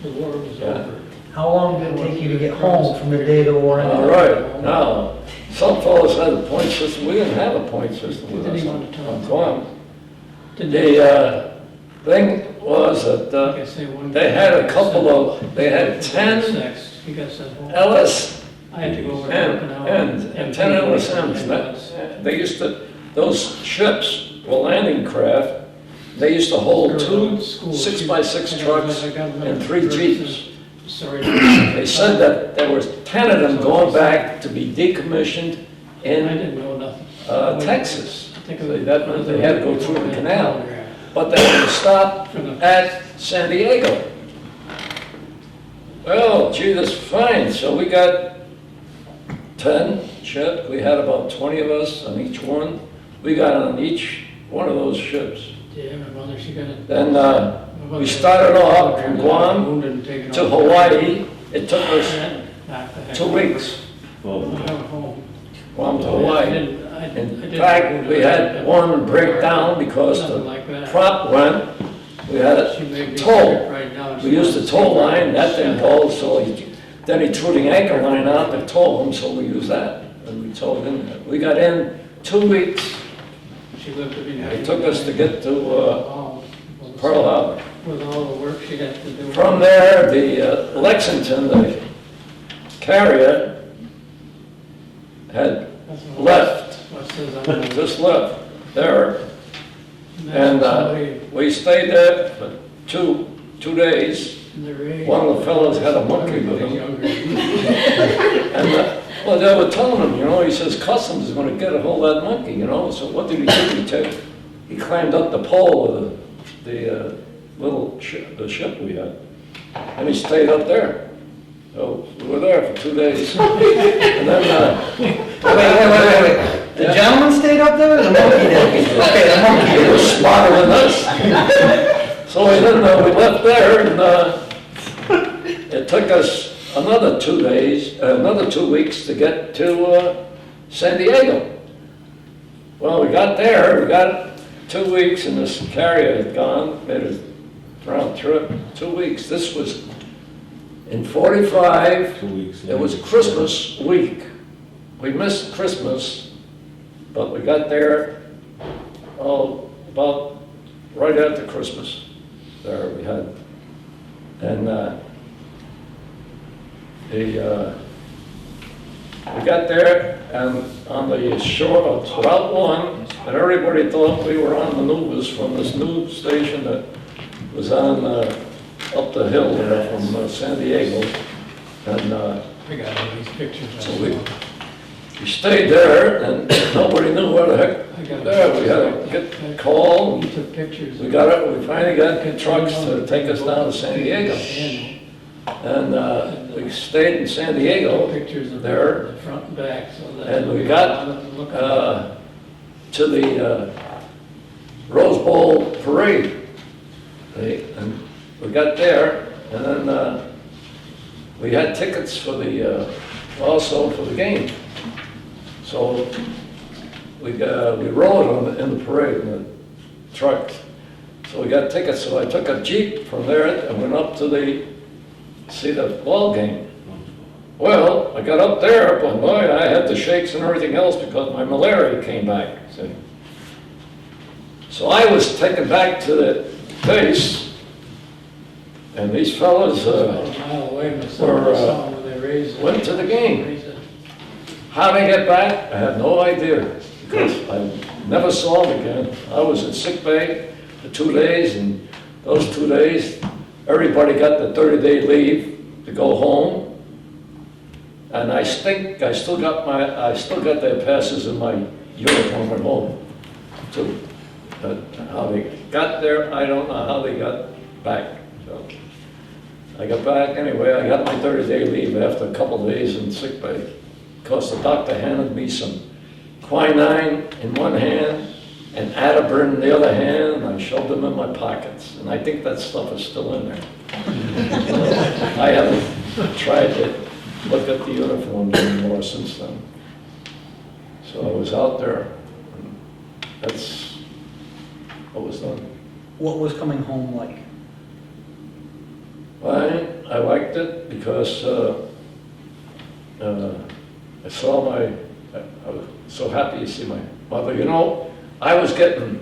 [SPEAKER 5] The war was
[SPEAKER 3] Yeah.
[SPEAKER 5] over.
[SPEAKER 2] How long did it take you to get home from the day the war ended?
[SPEAKER 3] All right, now, some fellows had a point system. We didn't have a point system with
[SPEAKER 5] Didn't
[SPEAKER 3] us
[SPEAKER 5] he want to tell
[SPEAKER 3] on
[SPEAKER 5] us?
[SPEAKER 3] Guam.
[SPEAKER 5] Didn't they,
[SPEAKER 3] The thing was that
[SPEAKER 5] like I say, one
[SPEAKER 3] they
[SPEAKER 5] guy
[SPEAKER 3] had a
[SPEAKER 5] got
[SPEAKER 3] couple
[SPEAKER 5] sent-
[SPEAKER 3] of, they had 10
[SPEAKER 5] He got sent home. I had to go over there.
[SPEAKER 3] And 10 LSMs, they used to, those ships were landing craft, they used to hold 2 6x6 trucks and 3 Jeeps.
[SPEAKER 5] Sorry.
[SPEAKER 3] They said that there was 10 of them going back to be decommissioned
[SPEAKER 5] I
[SPEAKER 3] in
[SPEAKER 5] didn't know nothing.
[SPEAKER 3] Texas. That meant they had to go through the canal. But they had to stop at San Diego. Well, gee, that's fine. So we got 10 ships. We had about 20 of us on each one. We got on each one of those ships.
[SPEAKER 5] Yeah, my mother, she got it.
[SPEAKER 3] Then we started off from Guam to Hawaii. It took us 2 weeks.
[SPEAKER 5] Home.
[SPEAKER 3] Guam to Hawaii. In fact, we had one break down because the prop went. We had a tow. We used the tow line, that didn't hold, so then he threw the anchor line out to tow him, so we used that. And we towed in there. We got in 2 weeks. It took us to get to Pearl Harbor.
[SPEAKER 5] With all the work she had to do.
[SPEAKER 3] From there, the Lexington, the carrier, had left. Just left there, and we stayed there for two days. One of the fellows had a monkey with him, and well, they were telling him, you know, he says customs is going to get a hold of that monkey, you know. So what did he do? He climbed up the pole of the little ship, the ship we had, and he stayed up there. So we were there for 2 days, and then
[SPEAKER 2] Wait. The gentleman stayed up there, or the monkey did? Okay, the monkey
[SPEAKER 3] he was smarter than us. So we left there, and it took us another 2 days, another 2 weeks to get to San Diego. Well, we got there, we got 2 weeks, and this carrier had gone, made a round trip, 2 weeks. This was in 45,
[SPEAKER 6] 2 weeks.
[SPEAKER 3] it was Christmas week. We missed Christmas, but we got there, about right after Christmas. There we had, and we got there, and on the shore of Route 1, and everybody thought we were on maneuvers from this new station that was on up the hill there from San Diego, and
[SPEAKER 5] I got all these pictures.
[SPEAKER 3] so we stayed there, and nobody knew where the heck there. We had to get a call.
[SPEAKER 5] We took pictures.
[SPEAKER 3] We finally got trucks to take us down to San Diego. And we stayed in San Diego
[SPEAKER 5] Pictures of
[SPEAKER 3] there,
[SPEAKER 5] the front and back, so that.
[SPEAKER 3] and we got to the Rose Bowl parade. And we got there, and then we had tickets for the, also for the game. So we rode in the parade in the truck. So we got tickets, so I took a Jeep from there and went up to see the ball game. Well, I got up there, but boy, I had the shakes and everything else because my malaria came back. See? So I was taken back to the base, and these fellas went to the game. How they get back, I have no idea, because I never saw them again. I was in sick bay for 2 days, and those 2 days, everybody got the 30-day leave to go home. And I think I still got their passes in my uniform at home, too. But how they got there, I don't know how they got back. So I got back anyway. I got my 30-day leave after a couple of days in sick bay, because the doctor handed me some quinine in one hand and Ataburn in the other hand, and I shoved them in my pockets. And I think that stuff is still in there. I haven't tried to look at the uniforms anymore since then. So I was out there, and that's what was done.
[SPEAKER 2] What was coming home like?
[SPEAKER 3] I liked it because I saw I was so happy to see my mother. You know, I was getting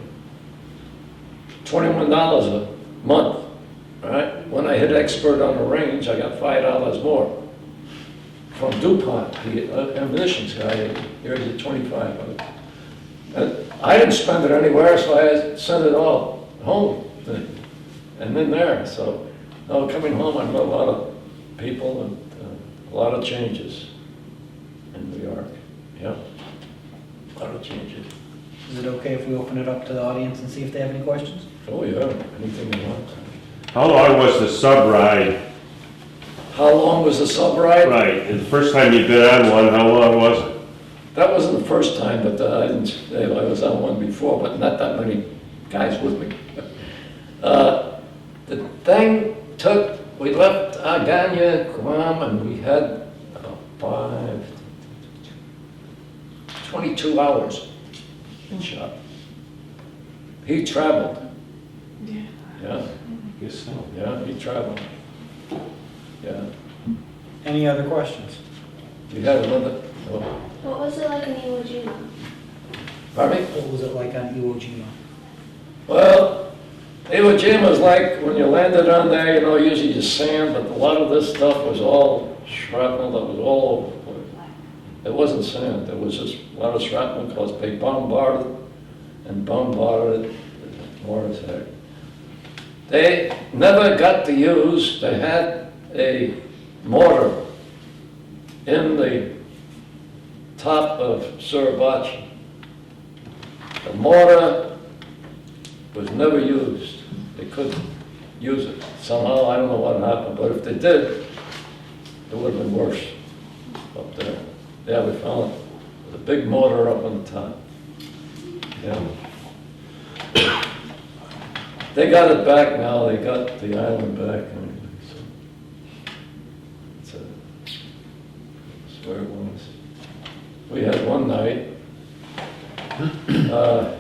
[SPEAKER 3] $21 a month, right? When I hit expert on the range, I got $5 more. from DuPont, the ammunitions guy, here's at 25. And I didn't spend it anywhere, so I sent it all home and in there. So now coming home, I met a lot of people and a lot of changes in New York. Yeah, a lot of changes.
[SPEAKER 2] Is it okay if we open it up to the audience and see if they have any questions?
[SPEAKER 3] Oh yeah, anything you want.
[SPEAKER 6] How long was the sub ride?
[SPEAKER 3] How long was the sub ride?
[SPEAKER 6] Right, the first time you'd been on one, how long was it?
[SPEAKER 3] That wasn't the first time, but I was on one before, but not that many guys with me. The thing took, we left Aganya, Guam, and we had about 22 hours in shop. He traveled. Yeah,
[SPEAKER 6] Guess so.
[SPEAKER 3] yeah, he traveled. Yeah.
[SPEAKER 2] Any other questions?
[SPEAKER 3] You had another, oh,
[SPEAKER 7] What was it like in Iwo Jima?
[SPEAKER 3] pardon me?
[SPEAKER 2] What was it like on Iwo Jima?
[SPEAKER 3] Well, Iwo Jima was like when you landed on there, you know, usually just sand, but a lot of this stuff was all shrapnel that was all over the place. It wasn't sand, it was just a lot of shrapnel because they bombarded and bombarded it more as heck. They never got to use, they had a mortar in the top of Suribachi. The mortar was never used. They couldn't use it. Somehow, I don't know what happened, but if they did, it would have been worse up there. Yeah, we found it. There's a big mortar up on the top. Yeah. They got it back now. They got the island back anyway, so that's where it was. We had one night, I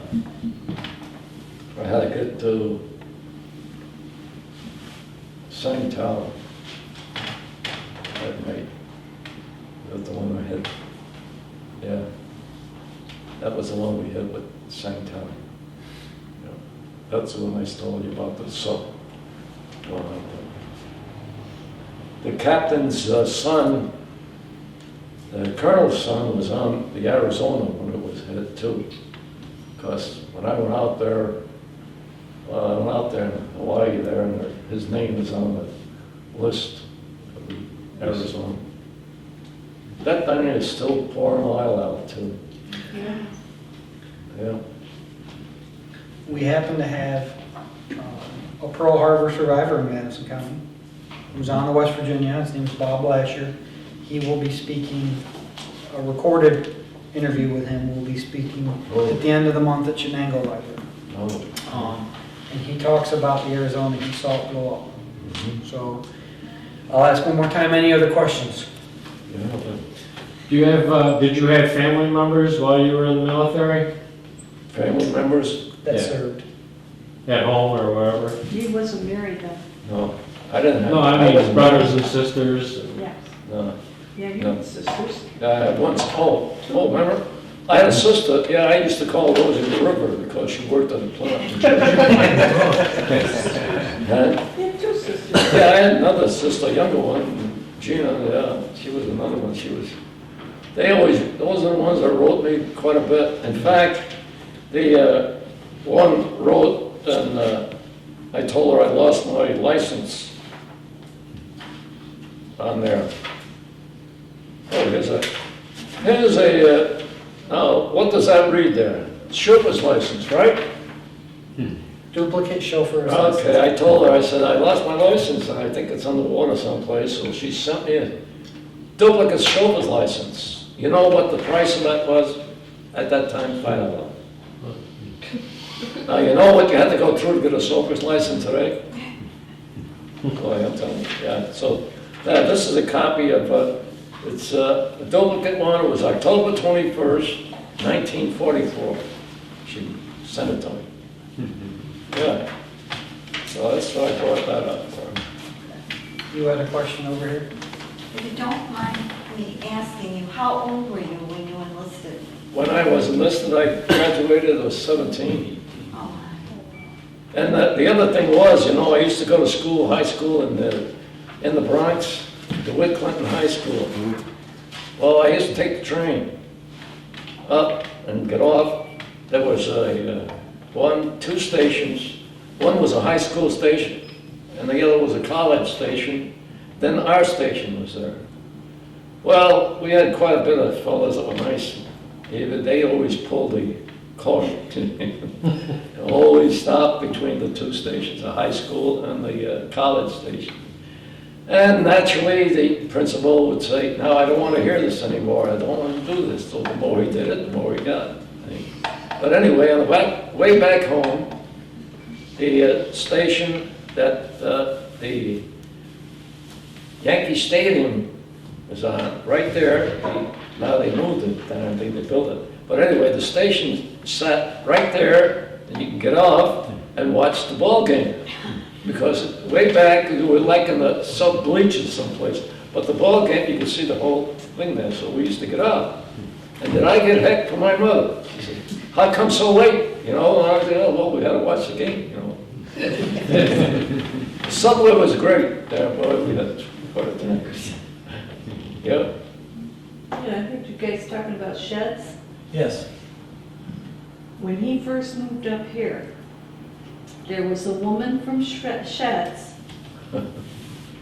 [SPEAKER 3] had to get to Sang Tower that night. That's the one I had, yeah. That was the one we had with Sang Tower. Yeah. That's the one I told you about, the sub. The captain's son, the colonel's son, was on the Arizona when it was hit too. Because when I went out there, I went out there in Hawaii there, and his name is on the list of the Arizona. That thing is still pouring oil out too.
[SPEAKER 4] Yeah.
[SPEAKER 3] Yeah.
[SPEAKER 2] We happen to have a Pearl Harbor survivor in Madison County who's on the West Virginia. His name's Bob Lasher. He will be speaking, a recorded interview with him will be speaking at the end of the month at Chenango Library.
[SPEAKER 3] Oh.
[SPEAKER 2] And he talks about the Arizona he saw blow up.
[SPEAKER 3] Mhm.
[SPEAKER 2] So I'll ask one more time, any other questions?
[SPEAKER 3] Yeah, but
[SPEAKER 5] Do you have, did you have family members while you were in the military?
[SPEAKER 3] family members?
[SPEAKER 2] That
[SPEAKER 5] Yeah.
[SPEAKER 2] served.
[SPEAKER 5] At home or wherever?
[SPEAKER 4] He wasn't married then.
[SPEAKER 3] No, I didn't have.
[SPEAKER 5] No, I mean
[SPEAKER 3] wasn't
[SPEAKER 5] brothers
[SPEAKER 3] married.
[SPEAKER 5] and sisters.
[SPEAKER 4] Yes.
[SPEAKER 3] No.
[SPEAKER 4] Yeah, you
[SPEAKER 3] No.
[SPEAKER 4] had sisters.
[SPEAKER 3] I had one, remember? I had a sister, yeah, I used to call Rosie the River because she worked at the plant. And,
[SPEAKER 4] You had two sisters.
[SPEAKER 3] yeah, I had another sister, a younger one, Gina, yeah, she was another one, those are the ones that wrote me quite a bit. In fact, the one wrote, and I told her I lost my license on there. Oh, here's a, now, what does that read there? Chauffeur's license, right?
[SPEAKER 2] Duplicate chauffeur.
[SPEAKER 3] Okay, I told her, I said, I lost my license, and I think it's underwater someplace, so she sent me a duplicate chauffeur's license. You know what the price of that was at that time? $5. Now, you know what you had to go through to get a chauffeur's license today? Boy, I'm telling you, yeah, so, this is a copy of, it's a duplicate one, it was October 21st, 1944. She sent it to me. Yeah, so that's why I brought that up for him.
[SPEAKER 2] You had a question over here?
[SPEAKER 8] If you don't mind me asking you, how old were you when you enlisted?
[SPEAKER 3] When I was enlisted, I graduated, I was 17.
[SPEAKER 8] Oh,
[SPEAKER 3] And the other thing was, you know, I used to go to school, high school in the Bronx, DeWitt Clinton High School. Well, I used to take the train up and get off. There was two stations. One was a high school station, and the other was a college station. Then our station was there. Well, we had quite a bit of fellas that were nice. They always pulled the car. Always stopped between the two stations, the high school and the college station. And naturally, the principal would say, "No, I don't want to hear this anymore. I don't want to do this." So the more he did it, the more he got. But anyway, on the way back home, the station that the Yankee Stadium was on, right there. Now they moved it, I don't think they built it. But anyway, the station sat right there, and you can get off and watch the ball game. Because way back, we were like in the sub bleachers someplace. But the ball game, you could see the whole thing there, so we used to get up. And then I get heck from my mother. She said, "How come so late?" You know, and I said, "Oh, well, we had to watch the game, you know." The subway was great there, boy, we had quite a time. Yeah.
[SPEAKER 4] Yeah, I heard you guys talking about sheds.
[SPEAKER 9] Yes.
[SPEAKER 4] When he first moved up here, there was a woman from Sheds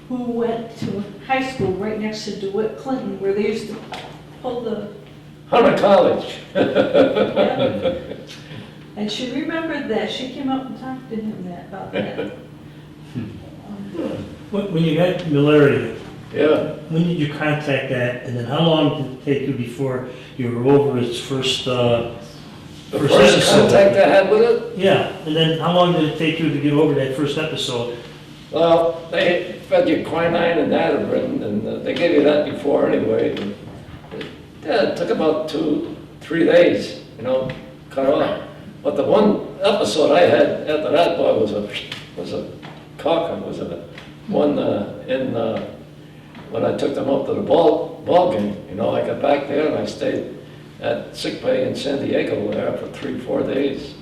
[SPEAKER 4] who went to high school right next to DeWitt Clinton, where they used to pull the...
[SPEAKER 3] Hunter College.
[SPEAKER 4] And she remembered that. She came up and talked to him about that.
[SPEAKER 9] When you got malaria,
[SPEAKER 3] Yeah.
[SPEAKER 9] when did you contact that, and then how long did it take you before you were over its first
[SPEAKER 3] The
[SPEAKER 9] first
[SPEAKER 3] first
[SPEAKER 9] episode?
[SPEAKER 3] contact I had with it,
[SPEAKER 9] Yeah, and then how long did it take you to get over that first episode?
[SPEAKER 3] well, they fed you quinine and Ativan, and they gave you that before anyway. Yeah, it took about 2-3 days, you know, cut off. But the one episode I had after that, boy, was a cocker, was it? One when I took them up to the ball game, you know, I got back there and I stayed at sick bay in San Diego there for 3-4 days.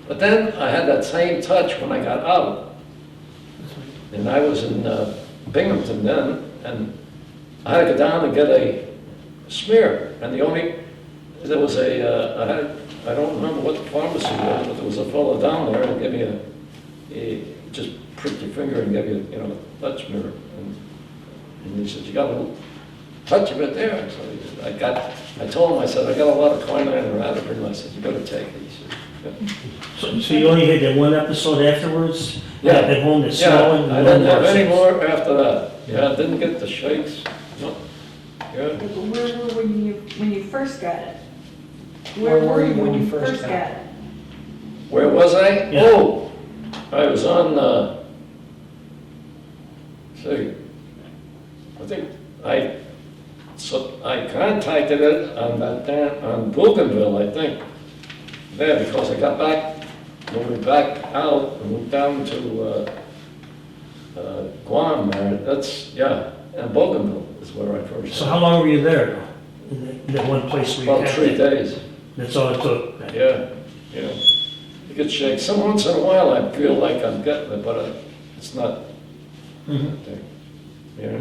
[SPEAKER 3] But then I had that same touch when I got out. And I was in Binghamton then, and I had to go down and get a smear. And there was I don't remember what the pharmacy was, but there was a fellow down there and gave me he just pricked your finger and gave you, a touch smear. And he said, "You got a little touch of it there." So I told him, I said, "I got a lot of quinine or Ativan." I said, "You better take it." He said, "Yeah."
[SPEAKER 9] So you only had that one episode afterwards?
[SPEAKER 3] Yeah.
[SPEAKER 9] At home that's
[SPEAKER 3] Yeah,
[SPEAKER 9] snowing?
[SPEAKER 3] I didn't have any more after that. Yeah, I didn't get the shakes. No. Yeah.
[SPEAKER 4] But where were you when you first got it?
[SPEAKER 2] Where were you when you first got
[SPEAKER 4] got it?
[SPEAKER 3] Where was I?
[SPEAKER 9] Yeah.
[SPEAKER 3] Oh, I was on, I think I contacted it on Bougainville, I think. There, because I got back, moving back out and went down to Guam there. And Bougainville is where I first.
[SPEAKER 9] So how long were you there? In that one place where you
[SPEAKER 3] About
[SPEAKER 9] had
[SPEAKER 3] 3
[SPEAKER 9] it?
[SPEAKER 3] days.
[SPEAKER 9] That's all it took?
[SPEAKER 3] Yeah. You get shakes. Some once in a while I feel like I'm getting it, but it's not.
[SPEAKER 9] Mhm.
[SPEAKER 3] Yeah.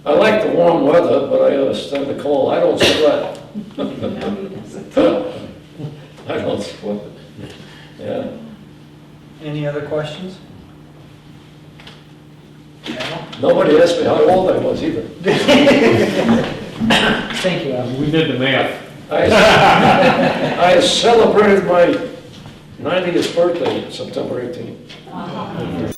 [SPEAKER 3] I like the warm weather, but I understand the cold. I don't sweat. I don't sweat. Yeah.
[SPEAKER 2] Any other questions?
[SPEAKER 3] Nobody asked me how old I was either.
[SPEAKER 2] Thank you, Al.
[SPEAKER 5] We did the math.
[SPEAKER 3] I celebrated my 90th birthday, September 18th.